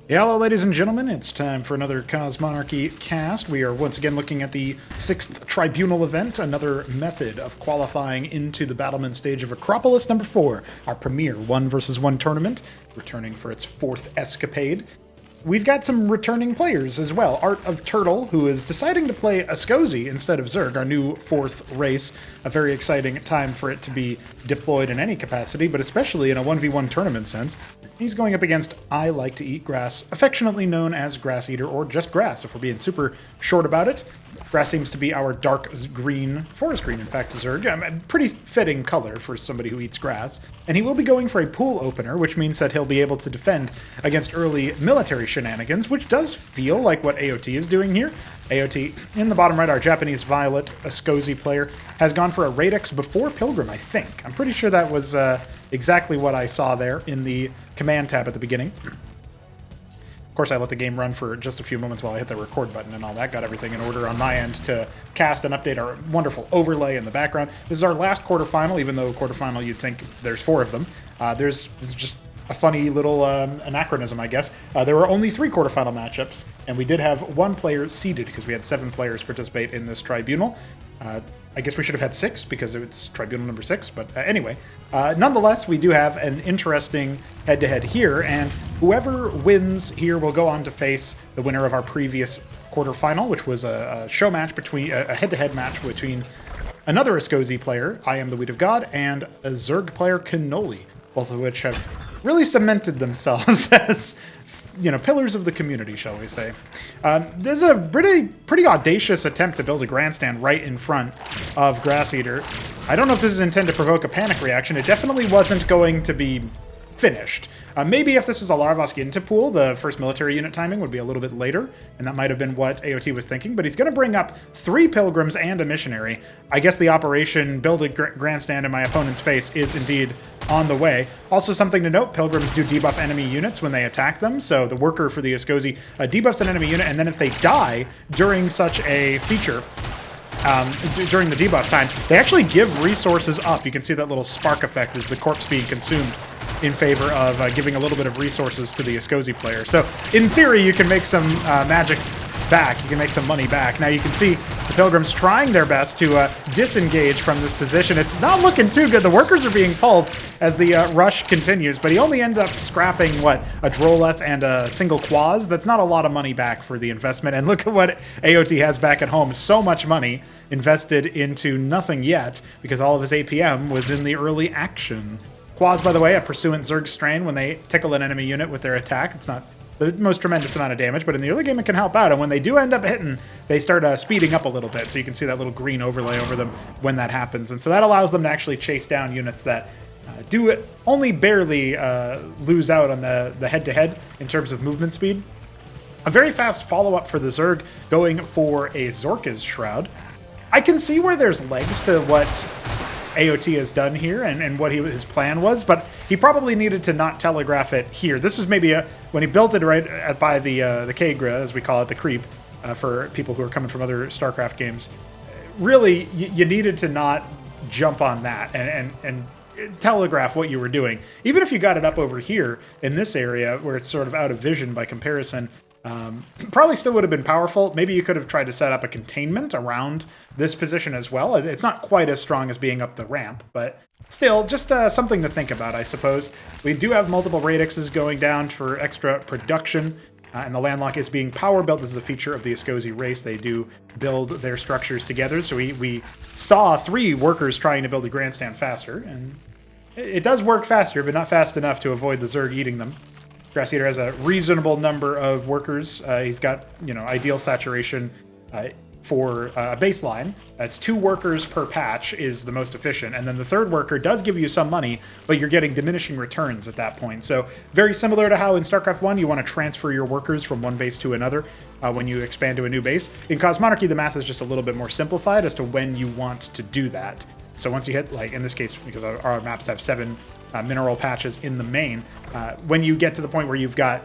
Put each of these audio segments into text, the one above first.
Yeah, hello, ladies and gentlemen. It's time for another Cosmonarchy cast. We are once again looking at the 6th Tribunal event, another method of qualifying into the Battlement Stage of Acropolis number 4, our premier 1-versus-1 tournament, returning for its 4th escapade. We've got some returning players as well. Art of Turtle, who is deciding to play Ascozi instead of Zerg, our new 4th race. A very exciting time for it to be deployed in any capacity, but especially in a 1v1 tournament sense. He's going up against I Like to Eat Grass, affectionately known as Grass Eater, or just Grass, if we're being super short about it. Grass seems to be our dark green, forest green, in fact, Zerg. A pretty fitting color for somebody who eats grass. And he will be going for a pool opener, which means that he'll be able to defend against early military shenanigans, which does feel like what AOT is doing here. AOT, in the bottom right, our Japanese Violet, Ascozi player, has gone for a Radix before Pilgrim, I think. I'm pretty sure that was exactly what I saw there in the command tab at the beginning. Of course, I let the game run for just a few moments while I hit the record button and all that, got everything in order on my end to cast and update our wonderful overlay in the background. This is our last quarterfinal, even though quarterfinal you'd think there's 4 of them. There's just a funny little anachronism, I guess. There were only 3 quarterfinal matchups, and we did have 1 player seeded because we had 7 players participate in this tribunal. I guess we should have had 6 because it's tribunal number 6, but anyway. Nonetheless, we do have an interesting head-to-head here, and whoever wins here will go on to face the winner of our previous quarterfinal, which was a show match between a head-to-head match between another Ascozi player, I Am the Wheat of God, and a Zerg player, Cannoli, both of which have really cemented themselves as, you know, pillars of the community, shall we say. There's a pretty audacious attempt to build a grandstand right in front of Grass Eater. I don't know if this is intended to provoke a panic reaction. It definitely wasn't going to be finished. Maybe if this was a Larvosk into pool, the first military unit timing would be a little bit later, and that might have been what AOT was thinking, but he's going to bring up 3 pilgrims and a missionary. I guess the operation build a grandstand in my opponent's face is indeed on the way. Also something to note, pilgrims do debuff enemy units when they attack them, so the worker for the Ascozi debuffs an enemy unit, and then if they die during such a feature, during the debuff time, they actually give resources up. You can see that little spark effect as the corpse being consumed in favor of giving a little bit of resources to the Ascozi player. So in theory, you can make some magic back. You can make some money back. Now you can see the Pilgrims trying their best to disengage from this position. It's not looking too good. The workers are being pulled as the rush continues, but he only ended up scrapping, what, a Droleth and a single Quaz? That's not a lot of money back for the investment. And look at what AOT has back at home. So much money invested into nothing yet because all of his APM was in the early action. Quaz, by the way, a pursuant Zerg strain. When they tickle an enemy unit with their attack, it's not the most tremendous amount of damage, but in the early game it can help out, and when they do end up hitting, they start speeding up a little bit, so you can see that little green overlay over them when that happens, and so that allows them to actually chase down units that do only barely lose out on the head-to-head in terms of movement speed. A very fast follow-up for the Zerg, going for a Zorka's Shroud. I can see where there's legs to what AOT has done here and what his plan was, but he probably needed to not telegraph it here. This was maybe when he built it right by the Kagra, as we call it, the creep, for people who are coming from other StarCraft games. Really, you needed to not jump on that and telegraph what you were doing. Even if you got it up over here in this area where it's sort of out of vision by comparison, probably still would have been powerful. Maybe you could have tried to set up a containment around this position as well. It's not quite as strong as being up the ramp, but still, just something to think about, I suppose. We do have multiple Radixes going down for extra production, and the landlock is being power built. This is a feature of the Ascozi race. They do build their structures together, so we saw 3 workers trying to build a grandstand faster, and it does work faster, but not fast enough to avoid the Zerg eating them. Grass Eater has a reasonable number of workers. He's got, ideal saturation for a baseline. That's 2 workers per patch is the most efficient. And then the 3rd worker does give you some money, but you're getting diminishing returns at that point. So very similar to how in StarCraft 1 you want to transfer your workers from one base to another when you expand to a new base. In Cosmonarchy, the math is just a little bit more simplified as to when you want to do that. So once you hit, like in this case, because our maps have 7 mineral patches in the main, when you get to the point where you've got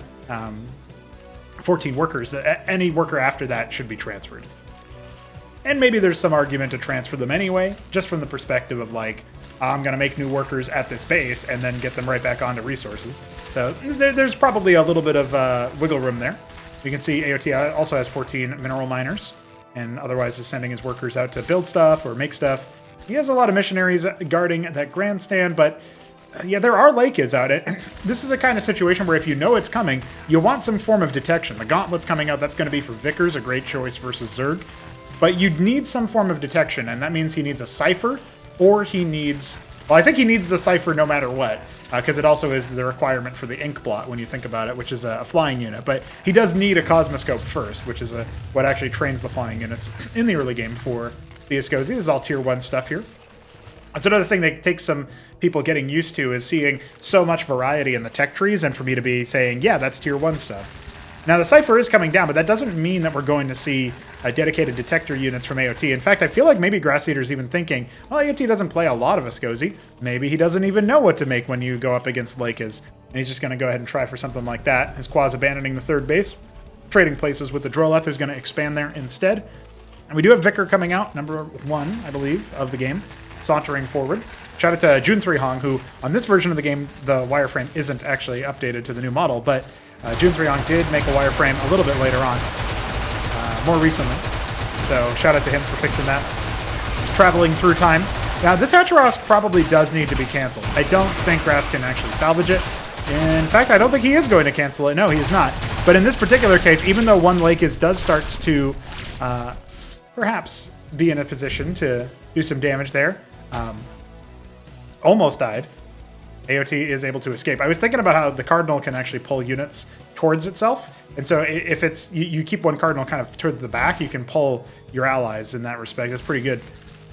14 workers, any worker after that should be transferred. And maybe there's some argument to transfer them anyway, just from the perspective of like, I'm going to make new workers at this base and then get them right back onto resources. So there's probably a little bit of wiggle room there. We can see AOT also has 14 mineral miners, and otherwise is sending his workers out to build stuff or make stuff. He has a lot of missionaries guarding that grandstand, but yeah, there are Lakes out. This is a kind of situation where if you know it's coming, you want some form of detection. The Gauntlet's coming out, that's going to be for Vickers, a great choice versus Zerg. But you'd need some form of detection, and that means he needs a Cypher, or he needs... Well, I think he needs the Cypher no matter what, because it also is the requirement for the ink blot when you think about it, which is a flying unit. But he does need a Cosmoscope first, which is what actually trains the flying units in the early game for the Escozi. This is all tier 1 stuff here. That's another thing that takes some people getting used to, is seeing so much variety in the tech trees, and for me to be saying, yeah, that's tier 1 stuff. Now, the Cypher is coming down, but that doesn't mean that we're going to see dedicated detector units from AOT. In fact, I feel like maybe Grass Eater's even thinking, well, AOT doesn't play a lot of Escozi. Maybe he doesn't even know what to make when you go up against Lakes. And he's just going to go ahead and try for something like that. His Qua's abandoning the third base, trading places with the Droleth, who's going to expand there instead. And we do have Vicar coming out, number 1, I believe, of the game, sauntering forward. Shout out to Jun 3 Hong, who on this version of the game, the wireframe isn't actually updated to the new model, but Jun 3 Hong did make a wireframe a little bit later on, more recently. So shout out to him for fixing that. He's traveling through time. Now, this Hatcheros probably does need to be canceled. I don't think Grass can actually salvage it. In fact, I don't think he is going to cancel it. No, he is not. But in this particular case, even though one Lake does start to perhaps be in a position to do some damage there, almost died. AOT is able to escape. I was thinking about how the Cardinal can actually pull units towards itself. And so if it's you keep one Cardinal kind of toward the back, you can pull your allies in that respect. That's pretty good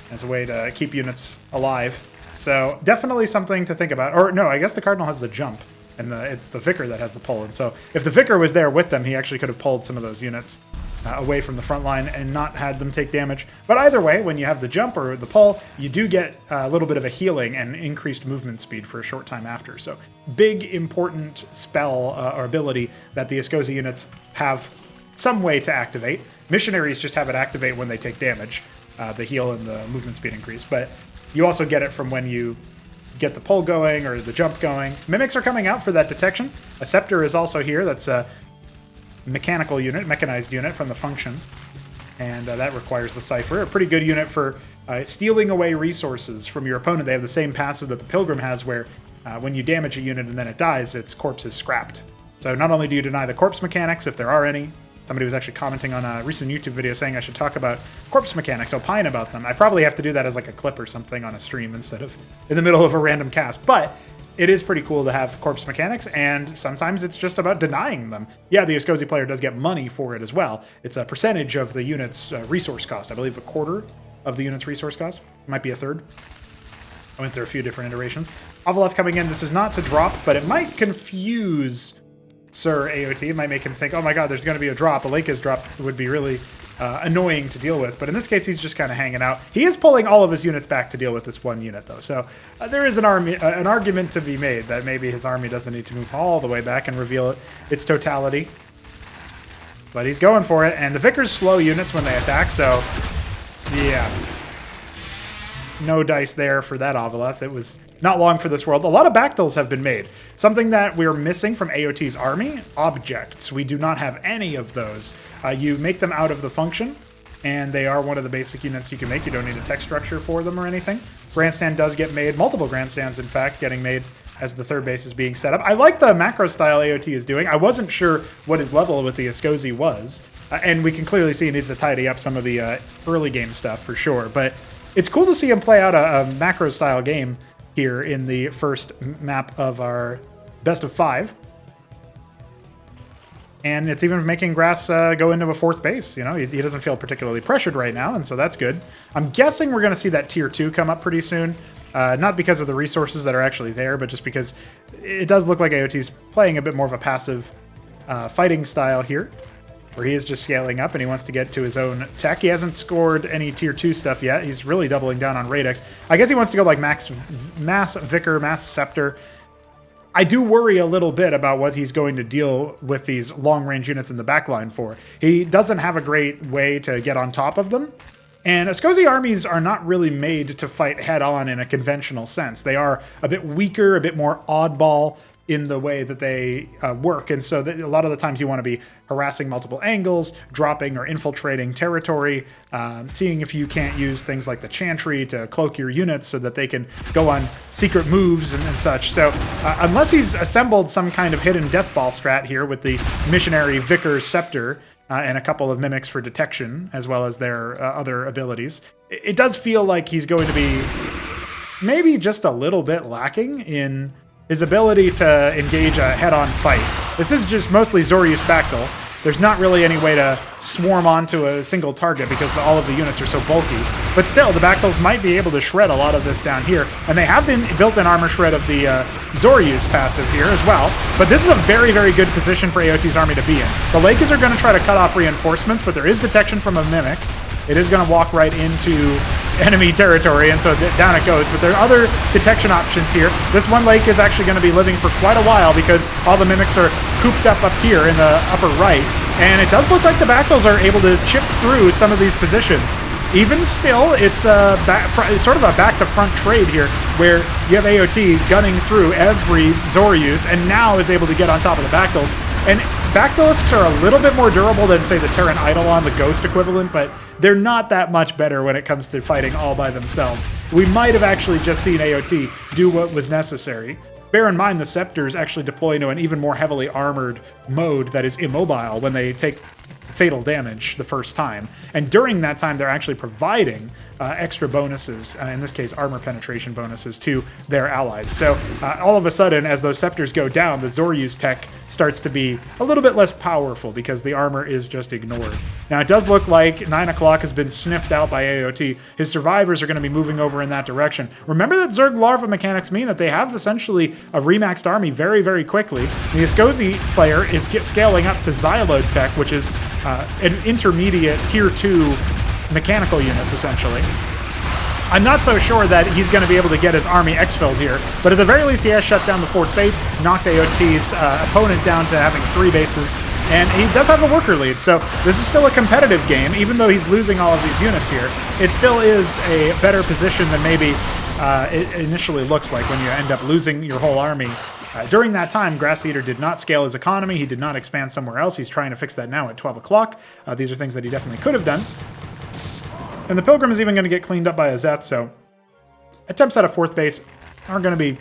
as a way to keep units alive. So definitely something to think about. Or no, I guess the Cardinal has the jump, and it's the Vicar that has the pull. And so if the Vicar was there with them, he actually could have pulled some of those units away from the front line and not had them take damage. But either way, when you have the jump or the pull, you do get a little bit of a healing and increased movement speed for a short time after. So big, important spell or ability that the Escozi units have some way to activate. Missionaries just have it activate when they take damage, the heal and the movement speed increase. But you also get it from when you get the pull going or the jump going. Mimics are coming out for that detection. A Scepter is also here. That's a mechanized unit from the function, and that requires the Cypher. A pretty good unit for stealing away resources from your opponent. They have the same passive that the Pilgrim has, where when you damage a unit and then it dies, its corpse is scrapped. So not only do you deny the corpse mechanics, if there are any. Somebody was actually commenting on a recent YouTube video saying I should talk about corpse mechanics, opine about them. I probably have to do that as like a clip or something on a stream instead of in the middle of a random cast, but it is pretty cool to have corpse mechanics, and sometimes it's just about denying them. Yeah, the Escozi player does get money for it as well. It's a percentage of the unit's resource cost. I believe a quarter of the unit's resource cost. It might be a third. I went through a few different iterations. Avaleth coming in. This is not to drop, but it might confuse Sir AOT. It might make him think, oh my god, there's going to be a drop. A Lake is dropped would be really annoying to deal with. But in this case, he's just kind of hanging out. He is pulling all of his units back to deal with this one unit, though. So there is an argument to be made that maybe his army doesn't need to move all the way back and reveal its totality. But he's going for it, and the Vicars slow units when they attack, so yeah. No dice there for that Avaleth. It was not long for this world. A lot of Bactyls have been made. Something that we're missing from AOT's army, objects. We do not have any of those. You make them out of the function, and they are one of the basic units you can make. You don't need a tech structure for them or anything. Grandstand does get made. Multiple grandstands, in fact, getting made as the third base is being set up. I like the macro style AOT is doing. I wasn't sure what his level with the Escozi was, and we can clearly see he needs to tidy up some of the early game stuff for sure, but it's cool to see him play out a macro style game here in the first map of our best of 5. And it's even making Grass go into a fourth base. You know, he doesn't feel particularly pressured right now, and so that's good. I'm guessing we're going to see that tier 2 come up pretty soon. Not because of the resources that are actually there, but just because it does look like AOT's playing a bit more of a passive fighting style here, where he is just scaling up and he wants to get to his own tech. He hasn't scored any tier 2 stuff yet. He's really doubling down on Radix. I guess he wants to go like Mass Vicar, Mass Scepter. I do worry a little bit about what he's going to deal with these long-range units in the backline for. He doesn't have a great way to get on top of them, And Ascozi armies are not really made to fight head-on in a conventional sense. They are a bit weaker, a bit more oddball in the way that they work. And so a lot of the times you want to be harassing multiple angles, dropping or infiltrating territory, seeing if you can't use things like the Chantry to cloak your units so that they can go on secret moves and such. So unless he's assembled some kind of hidden death ball strat here with the Missionary Vicar Scepter, and a couple of mimics for detection, as well as their other abilities, it does feel like he's going to be maybe just a little bit lacking in his ability to engage a head-on fight. This is just mostly Zorius Bactyl. There's not really any way to swarm onto a single target because all of the units are so bulky. But still, the Bactyls might be able to shred a lot of this down here. And they have been built-in armor shred of the Zorius passive here as well. But this is a very, very good position for AOT's army to be in. The Lakers are going to try to cut off reinforcements, but there is detection from a Mimic. It is going to walk right into enemy territory, and so down it goes. But there are other detection options here. This one lake is actually going to be living for quite a while because all the Mimics are cooped up here in the upper right. And it does look like the Bactyls are able to chip through some of these positions. Even still, it's sort of a back-to-front trade here, where you have AOT gunning through every Zorius, and now is able to get on top of the Bactyls. And Bactylisks are a little bit more durable than, say, the Terran Eidolon, the Ghost equivalent, but they're not that much better when it comes to fighting all by themselves. We might have actually just seen AOT do what was necessary. Bear in mind, the Scepters actually deploy into an even more heavily armored mode that is immobile when they take fatal damage the first time. And during that time, they're actually providing extra bonuses, in this case, armor penetration bonuses to their allies. So all of a sudden, as those Scepters go down, the Zorius tech starts to be a little bit less powerful because the armor is just ignored. Now, it does look like 9 o'clock has been sniffed out by AOT. His survivors are going to be moving over in that direction. Remember that Zerg larva mechanics mean that they have essentially a remaxed army very, very quickly. The Ascozi player is scaling up to Xylode tech, which is an intermediate tier 2 mechanical units, essentially. I'm not so sure that he's going to be able to get his army exfilled here, but at the very least he has shut down the 4th base, knocked AOT's opponent down to having 3 bases, and he does have a worker lead, so this is still a competitive game. Even though he's losing all of these units here, it still is a better position than maybe it initially looks like when you end up losing your whole army. During that time, Grass Eater did not scale his economy. He did not expand somewhere else. He's trying to fix that now at 12 o'clock. These are things that he definitely could have done. And the Pilgrim is even going to get cleaned up by a Zeth, so attempts at a 4th base are going to be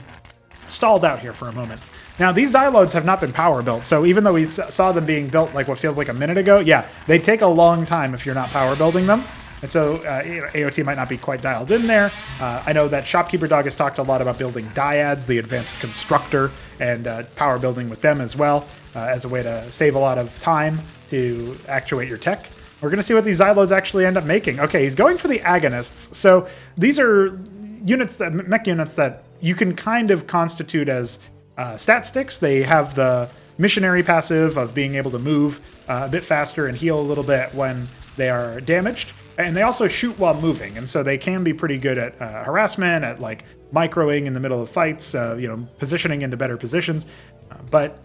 stalled out here for a moment. Now, these Xylodes have not been power built, so even though we saw them being built like what feels like a minute ago, yeah, they take a long time if you're not power building them. And so AOT might not be quite dialed in there. I know that Shopkeeper Dog has talked a lot about building Dyads, the advanced constructor, and power building with them as well, as a way to save a lot of time to actuate your tech. We're going to see what these Xylodes actually end up making. Okay, he's going for the Agonists. So these are units, mech units that you can kind of constitute as stat sticks. They have the missionary passive of being able to move a bit faster and heal a little bit when they are damaged. And they also shoot while moving, and so they can be pretty good at harassment, at like microing in the middle of fights, positioning into better positions. But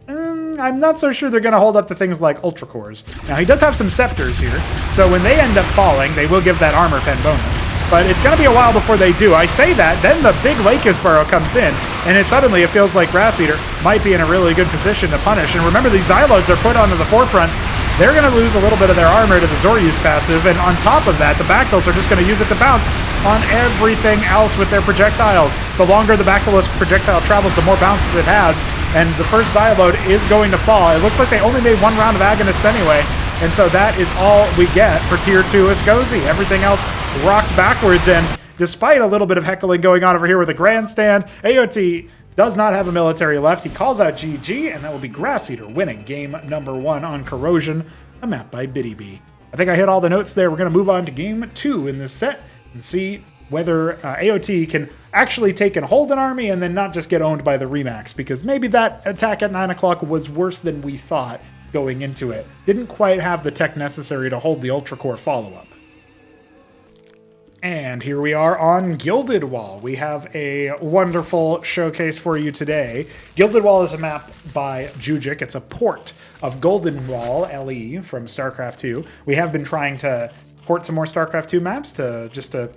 I'm not so sure they're going to hold up to things like Ultra Cores. Now, he does have some Scepters here, so when they end up falling, they will give that armor pen bonus. But it's going to be a while before they do. I say that, then the big Lakers Burrow comes in, and suddenly it feels like Grass Eater might be in a really good position to punish. And remember, these Xylodes are put onto the forefront. They're going to lose a little bit of their armor to the Zorius passive, and on top of that, the Bactyls are just going to use it to bounce on everything else with their projectiles. The longer the Bactylisk projectile travels, the more bounces it has, and the first Xylode is going to fall. It looks like they only made 1 round of Agonists anyway, and so that is all we get for Tier 2 Ascozi. Everything else rocked backwards, and despite a little bit of heckling going on over here with a grandstand, AOT does not have a military left. He calls out GG, and that will be Grass Eater winning game number 1 on Corrosion, a map by Biddy Bee. I think I hit all the notes there. We're going to move on to game 2 in this set and see whether AOT can actually take and hold an army and then not just get owned by the Remax, because maybe that attack at 9 o'clock was worse than we thought going into it. Didn't quite have the tech necessary to hold the Ultra Core follow-up. And here we are on Gilded Wall. We have a wonderful showcase for you today. Gilded Wall is a map by Jujic. It's a port of Golden Wall LE from StarCraft 2. We have been trying to port some more StarCraft 2 maps to just to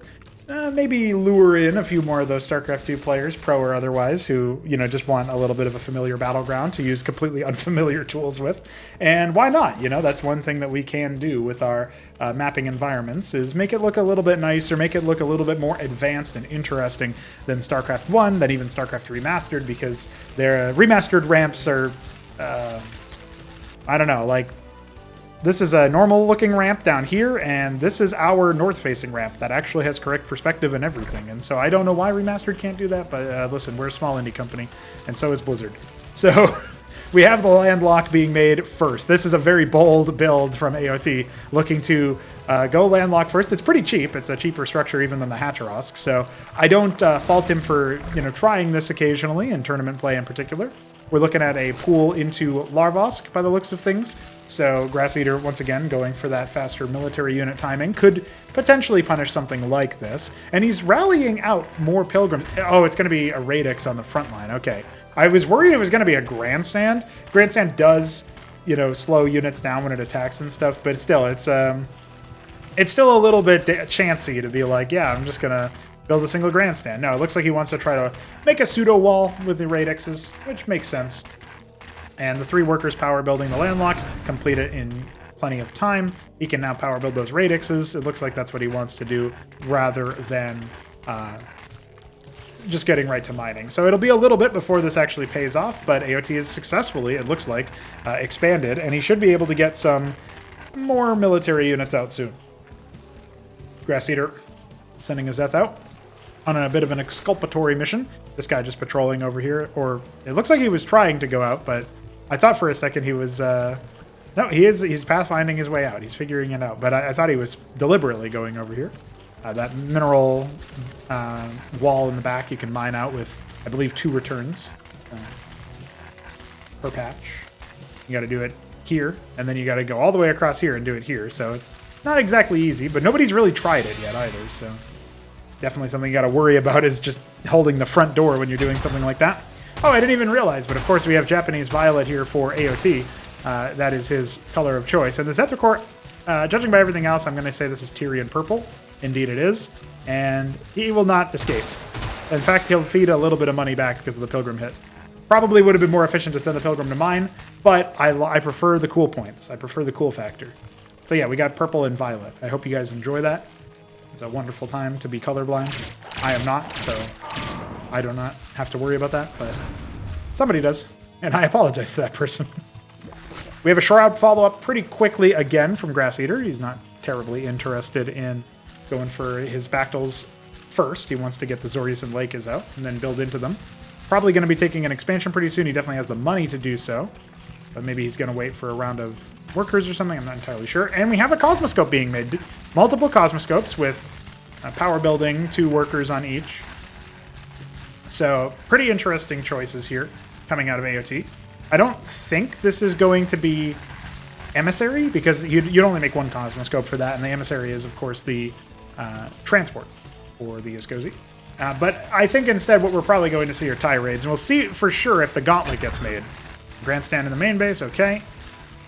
maybe lure in a few more of those StarCraft 2 players, pro or otherwise, who, you know, just want a little bit of a familiar battleground to use completely unfamiliar tools with. And why not? You know, that's one thing that we can do with our mapping environments, is make it look a little bit nicer, make it look a little bit more advanced and interesting than StarCraft 1, than even StarCraft Remastered, because their remastered ramps are, I don't know, like, this is a normal looking ramp down here, and this is our north facing ramp that actually has correct perspective and everything. And so I don't know why Remastered can't do that, but listen, we're a small indie company, and so is Blizzard. So we have the landlock being made first. This is a very bold build from AOT, looking to go landlock first. It's pretty cheap. It's a cheaper structure even than the Hatcherosk, so I don't fault him for, you know, trying this occasionally, in tournament play in particular. We're looking at a pool into Larvosk by the looks of things. So Grass Eater, once again, going for that faster military unit timing, could potentially punish something like this. And he's rallying out more Pilgrims. Oh, it's going to be a Radix on the front line. Okay. I was worried it was going to be a Grandstand. Grandstand does, you know, slow units down when it attacks and stuff, but still, it's still a little bit chancy to be like, yeah, I'm just going to build a single Grandstand. No, it looks like he wants to try to make a pseudo wall with the Radixes, which makes sense. And the 3 workers power building the landlock complete it in plenty of time. He can now power build those Radixes. It looks like that's what he wants to do, rather than just getting right to mining. So it'll be a little bit before this actually pays off, but AOT is successfully, it looks like, expanded, and he should be able to get some more military units out soon. Grass Eater sending a Zeth out on a bit of an exculpatory mission. This guy just patrolling over here, or it looks like he was trying to go out, but I thought for a second he was, no, he's pathfinding his way out. He's figuring it out, but I thought he was deliberately going over here. That mineral wall in the back you can mine out with, I believe, 2 returns per patch. You got to do it here, and then you got to go all the way across here and do it here, so it's not exactly easy, but nobody's really tried it yet either, so definitely something you got to worry about is just holding the front door when you're doing something like that. Oh, I didn't even realize, but of course we have Japanese Violet here for AOT. That is his color of choice. And the Zetrocore, judging by everything else, I'm going to say this is Tyrian Purple. Indeed it is. And he will not escape. In fact, he'll feed a little bit of money back because of the Pilgrim hit. Probably would have been more efficient to send the Pilgrim to mine, but I prefer the cool points. I prefer the cool factor. So yeah, we got Purple and Violet. I hope you guys enjoy that. It's a wonderful time to be colorblind. I am not, so I do not have to worry about that, but somebody does, and I apologize to that person. We have a Shroud follow-up pretty quickly again from Grass Eater. He's not terribly interested in going for his Bactals first. He wants to get the Zorius and Lakes out and then build into them. Probably going to be taking an expansion pretty soon. He definitely has the money to do so, but maybe he's going to wait for a round of workers or something. I'm not entirely sure. And we have a Cosmoscope being made. Multiple Cosmoscopes with power building, 2 workers on each. So pretty interesting choices here coming out of AOT. I don't think this is going to be Emissary, because you'd only make 1 Cosmoscope for that, and the Emissary is, of course, the transport for the Escozy. But I think instead what we're probably going to see are TIE raids, and we'll see for sure if the Gauntlet gets made. Grandstand in the main base, okay.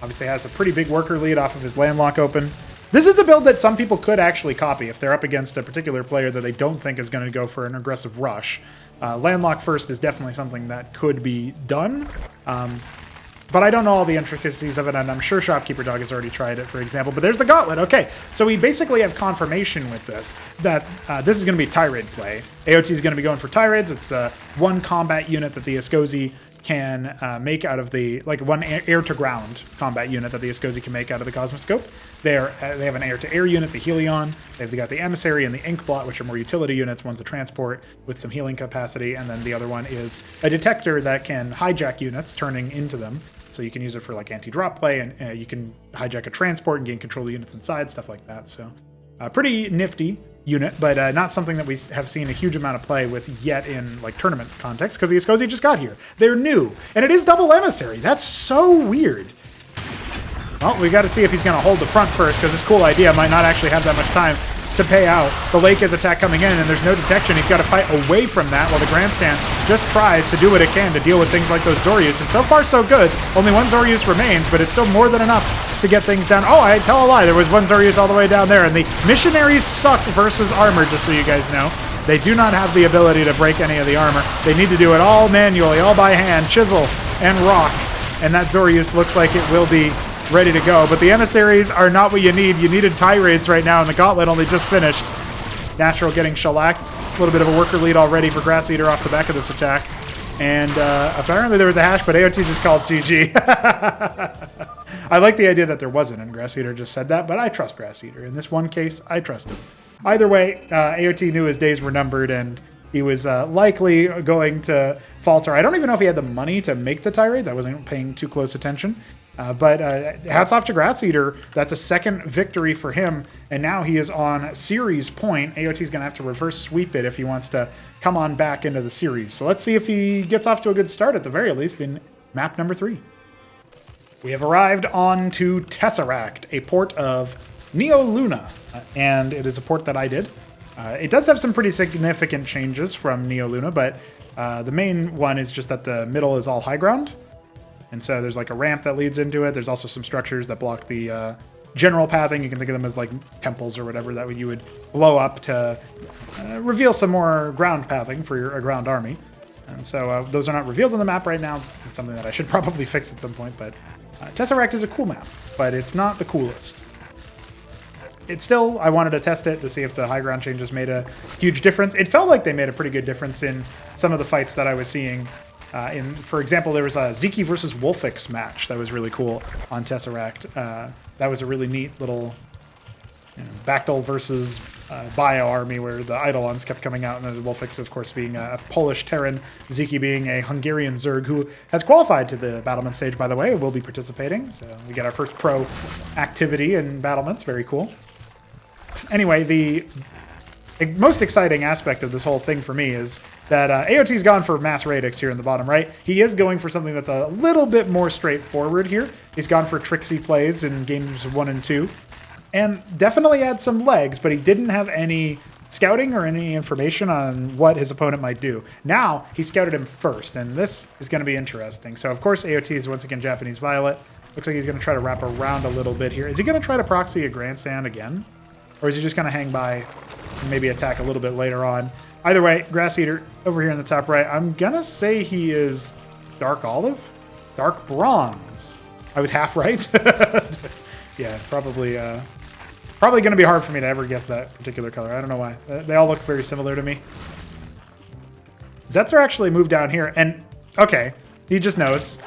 Obviously has a pretty big worker lead off of his landlock open. This is a build that some people could actually copy if they're up against a particular player that they don't think is going to go for an aggressive rush. Landlock first is definitely something that could be done, but I don't know all the intricacies of it, and I'm sure Shopkeeper Dog has already tried it, for example. But there's the Gauntlet. Okay, so we basically have confirmation with this that this is going to be TIE raid play. AOT is going to be going for TIE raids. It's the 1 combat unit that the Escozy can make out of the, like, 1 air-to-ground combat unit that the Escozy can make out of the Cosmoscope. They have an air-to-air unit, the Helion. They've got the Emissary and the Inkblot, which are more utility units. One's a transport with some healing capacity, and then the other one is a detector that can hijack units, turning into them. So you can use it for, like, anti-drop play, and you can hijack a transport and gain control of the units inside, stuff like that. So pretty nifty unit, but not something that we have seen a huge amount of play with yet in, like, tournament context, because the Escozy just got here. They're new, and it is double Emissary. That's so weird. Well, we got to see if he's going to hold the front first, because this cool idea might not actually have that much time to pay out. The Lake is attack coming in, and there's no detection. He's got to fight away from that while the Grandstand just tries to do what it can to deal with things like those Zoryus. And so far, so good. Only one Zoryus remains, but it's still more than enough to get things down. Oh, I tell a lie. There was one Zoryus all the way down there, and the Missionaries suck versus armor, just so you guys know. They do not have the ability to break any of the armor. They need to do it all manually, all by hand, chisel and rock. And that Zoryus looks like it will be ready to go. But the emissaries are not what you need. You needed tirades right now, and the gauntlet only just finished. Natural getting shellacked. A little bit of a worker lead already for Grass Eater off the back of this attack. And apparently there was a hash, but AOT just calls GG. I like the idea that there wasn't, and Grass Eater just said that, but I trust Grass Eater. In this one case, I trust him. Either way, AOT knew his days were numbered, and he was likely going to falter. I don't even know if he had the money to make the tirades. I wasn't paying too close attention. But hats off to Grass Eater. That's a second victory for him, and now he is on series point. AOT's going to have to reverse sweep it if he wants to come on back into the series. So let's see if he gets off to a good start at the very least in map number 3. We have arrived on to Tesseract, a port of Neo Luna, and it is a port that I did. It does have some pretty significant changes from Neo Luna, but the main one is just that the middle is all high ground. And so there's like a ramp that leads into it. There's also some structures that block the general pathing. You can think of them as like temples or whatever that you would blow up to reveal some more ground pathing for your ground army. And so those are not revealed on the map right now. It's something that I should probably fix at some point, but Tesseract is a cool map, but it's not the coolest. It's still, I wanted to test it to see if the high ground changes made a huge difference. It felt like they made a pretty good difference in some of the fights that I was seeing. For exambio, there was a Zeki versus Wolfix match that was really cool on Tesseract. That was a really neat little Bactyl versus Bio army where the Eidolons kept coming out, and the Wolfix, of course, being a Polish Terran, Zeki being a Hungarian Zerg who has qualified to the Battlement stage, by the way, will be participating. So we get our first pro activity in Battlements. Very cool. Anyway, the most exciting aspect of this whole thing for me is that AOT's gone for mass radix here in the bottom right. He is going for something that's a little bit more straightforward here. He's gone for tricksy plays in games 1 and 2. And definitely had some legs, but he didn't have any scouting or any information on what his opponent might do. Now, he scouted him first, and this is going to be interesting. So, of course, AOT is once again Japanese Violet. Looks like he's going to try to wrap around a little bit here. Is he going to try to proxy a Grandstand again? Or is he just going to hang by and maybe attack a little bit later on? Either way, Grass Eater over here in the top right. I'm going to say he is Dark Olive? Dark Bronze. I was half right. Yeah, probably going to be hard for me to ever guess that particular color. I don't know why. They all look very similar to me. Zetzer actually moved down here, and okay, he just knows.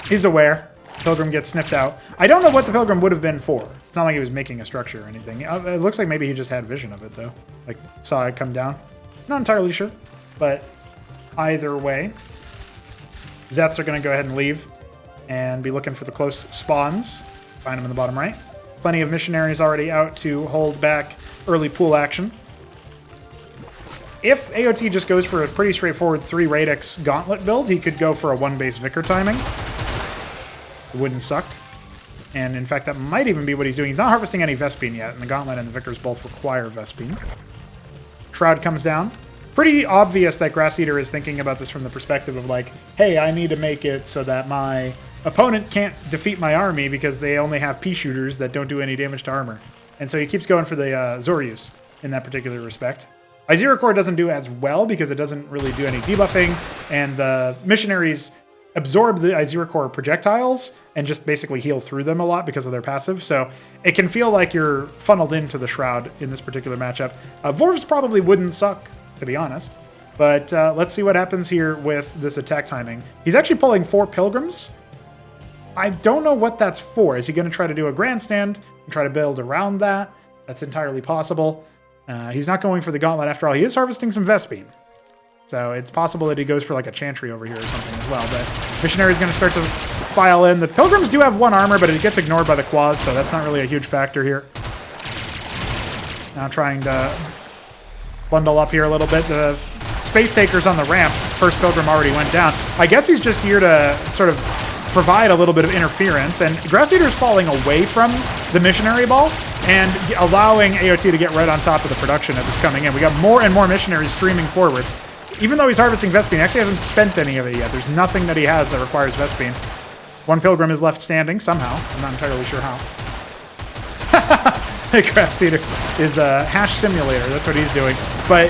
He's aware. Pilgrim gets sniffed out. I don't know what the Pilgrim would have been for. It's not like he was making a structure or anything. It looks like maybe he just had vision of it, though. Like, saw it come down. Not entirely sure, but either way, Zets are going to go ahead and leave and be looking for the close spawns. Find them in the bottom right. Plenty of missionaries already out to hold back early pool action. If AOT just goes for a pretty straightforward 3 radix gauntlet build, he could go for a 1-base Vicar timing. It wouldn't suck. And in fact, that might even be what he's doing. He's not harvesting any Vespene yet, and the gauntlet and the Vicars both require Vespene. Shroud comes down. Pretty obvious that Grass Eater is thinking about this from the perspective of like, hey, I need to make it so that my opponent can't defeat my army because they only have pea shooters that don't do any damage to armor. And so he keeps going for the Zoryus in that particular respect. Izira Core doesn't do as well because it doesn't really do any debuffing, and the missionaries absorb the Izira Core projectiles and just basically heal through them a lot because of their passive. So it can feel like you're funneled into the Shroud in this particular matchup. Vorvs probably wouldn't suck, to be honest. But let's see what happens here with this attack timing. He's actually pulling 4 Pilgrims. I don't know what that's for. Is he going to try to do a Grandstand and try to build around that? That's entirely possible. He's not going for the Gauntlet after all. He is harvesting some Vespene. So it's possible that he goes for like a Chantry over here or something as well. But Missionary's going to start to file in. The Pilgrims do have 1 armor, but it gets ignored by the Quads, so that's not really a huge factor here. Now trying to bundle up here a little bit. The Space Taker's on the ramp. First Pilgrim already went down. I guess he's just here to sort of provide a little bit of interference, and Grass Eater's falling away from the missionary ball and allowing AOT to get right on top of the production as it's coming in. We got more and more missionaries streaming forward. Even though he's harvesting Vespene, he actually hasn't spent any of it yet. There's nothing that he has that requires Vespene. One Pilgrim is left standing somehow. I'm not entirely sure how. Grass Eater is a hash simulator. That's what he's doing. But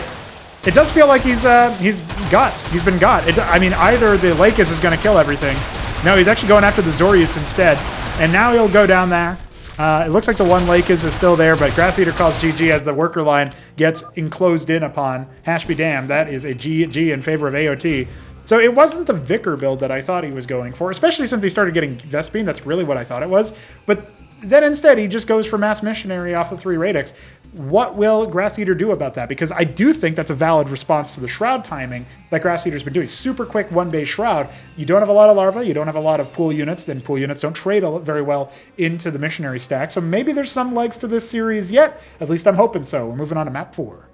it does feel like he's been got. I mean, either the Lakis is going to kill everything. No, he's actually going after the Zorius instead. And now he'll go down there. It looks like the one Lakis is still there, but Grass Eater calls GG as the worker line gets enclosed in upon. Hash be damned, that is a GG in favor of AOT. So it wasn't the Vicar build that I thought he was going for, especially since he started getting Vespene. That's really what I thought it was. But then instead, he just goes for Mass Missionary off of 3 Radix. What will Grass Eater do about that? Because I do think that's a valid response to the Shroud timing that Grass Eater's been doing. Super quick 1-base Shroud. You don't have a lot of Larva. You don't have a lot of pool units. Then pool units don't trade very well into the Missionary stack. So maybe there's some legs to this series yet. At least I'm hoping so. We're moving on to map 4.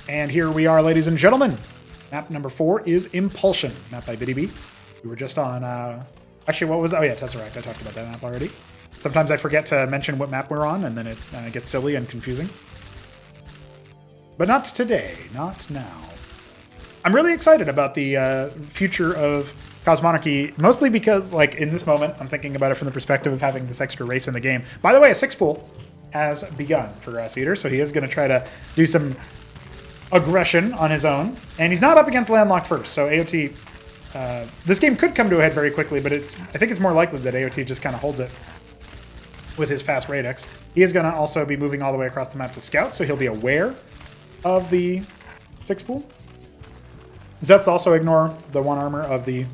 And here we are, ladies and gentlemen. Map number 4 is Impulsion, map by BDB. We were just on... actually, what was that? Oh, yeah, Tesseract. I talked about that map already. Sometimes I forget to mention what map we're on, and then it gets silly and confusing. But not today. Not now. I'm really excited about the future of Cosmonarchy, mostly because, like, in this moment, I'm thinking about it from the perspective of having this extra race in the game. By the way, a 6-pool has begun for Grass Eater, so he is going to try to do some aggression on his own. And he's not up against Landlocked first, so AOT... this game could come to a head very quickly, but I think it's more likely that AOT just kind of holds it with his fast Radix. He is going to also be moving all the way across the map to scout, so he'll be aware of the 6-pool. Zets also ignore the 1 armor of the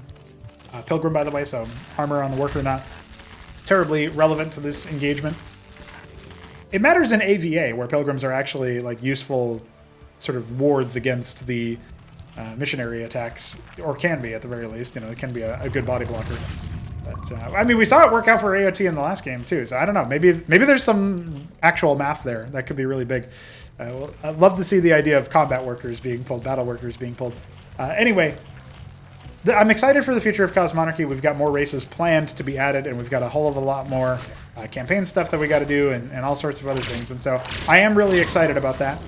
Pilgrim, by the way, so armor on the worker not terribly relevant to this engagement. It matters in AVA, where Pilgrims are actually like useful sort of wards against the missionary attacks, or can be at the very least. You know, it can be a good body blocker. But I mean, we saw it work out for AOT in the last game too. So I don't know. Maybe there's some actual math there that could be really big. I'd love to see the idea of combat workers being pulled, battle workers being pulled. Anyway, I'm excited for the future of Cosmonarchy. We've got more races planned to be added, and we've got a whole of a lot more campaign stuff that we got to do, and all sorts of other things. And so I am really excited about that.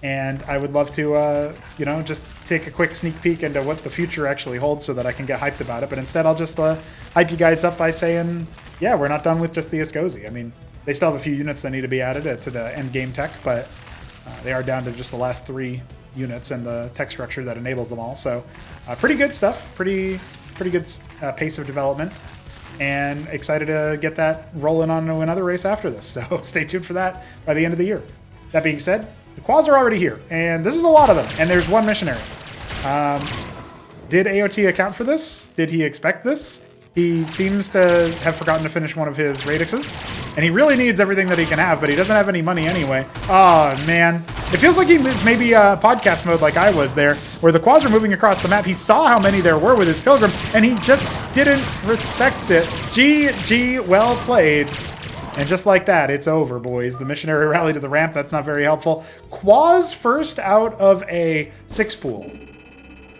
And I would love to, you know, just take a quick sneak peek into what the future actually holds so that I can get hyped about it. But instead, I'll just hype you guys up by saying, yeah, we're not done with just the Escozi. I mean, they still have a few units that need to be added to the end game tech, but they are down to just the last 3 units and the tech structure that enables them all. So pretty good stuff, pretty good pace of development, and excited to get that rolling on to another race after this. So stay tuned for that by the end of the year. That being said, the Quads are already here, and this is a lot of them, and there's 1 missionary. Did AOT account for this? Did he expect this? He seems to have forgotten to finish one of his Radixes, and he really needs everything that he can have, but he doesn't have any money anyway. Oh, man. It feels like he was maybe podcast mode like I was there, where the Quads are moving across the map. He saw how many there were with his Pilgrim, and he just didn't respect it. GG, well played. And just like that, it's over, boys. The missionary rally to the ramp, that's not very helpful. Quaz first out of a 6-pool.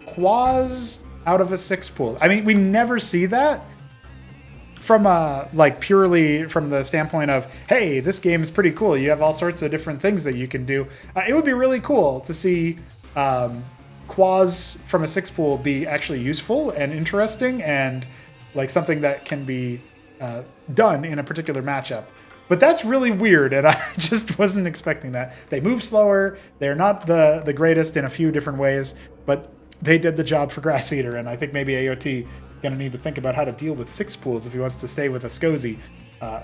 Quaz out of a 6-pool. I mean, we never see that from like purely from the standpoint of, hey, this game is pretty cool. You have all sorts of different things that you can do. It would be really cool to see Quaz from a 6-pool be actually useful and interesting and like something that can be done in a particular matchup. But that's really weird, and I just wasn't expecting that. They move slower, they're not the greatest in a few different ways, but they did the job for Grass Eater, and I think maybe AOT going to need to think about how to deal with 6-pools if he wants to stay with a Escozi.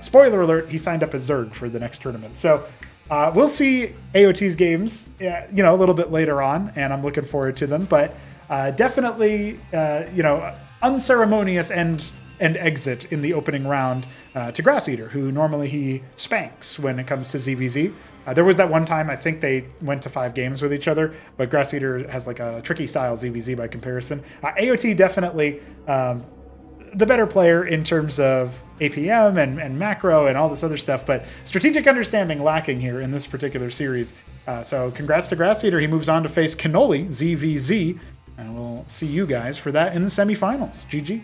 Spoiler alert, he signed up as Zerg for the next tournament. So we'll see AOT's games you know, a little bit later on, and I'm looking forward to them, but definitely you know, unceremonious and exit in the opening round to Grass Eater, who normally he spanks when it comes to ZVZ. There was that one time I think they went to 5 games with each other, but Grass Eater has like a tricky style ZVZ by comparison. AOT definitely the better player in terms of APM and macro and all this other stuff, but strategic understanding lacking here in this particular series. So congrats to Grass Eater. He moves on to face Cannoli, ZVZ, and we'll see you guys for that in the semifinals. GG.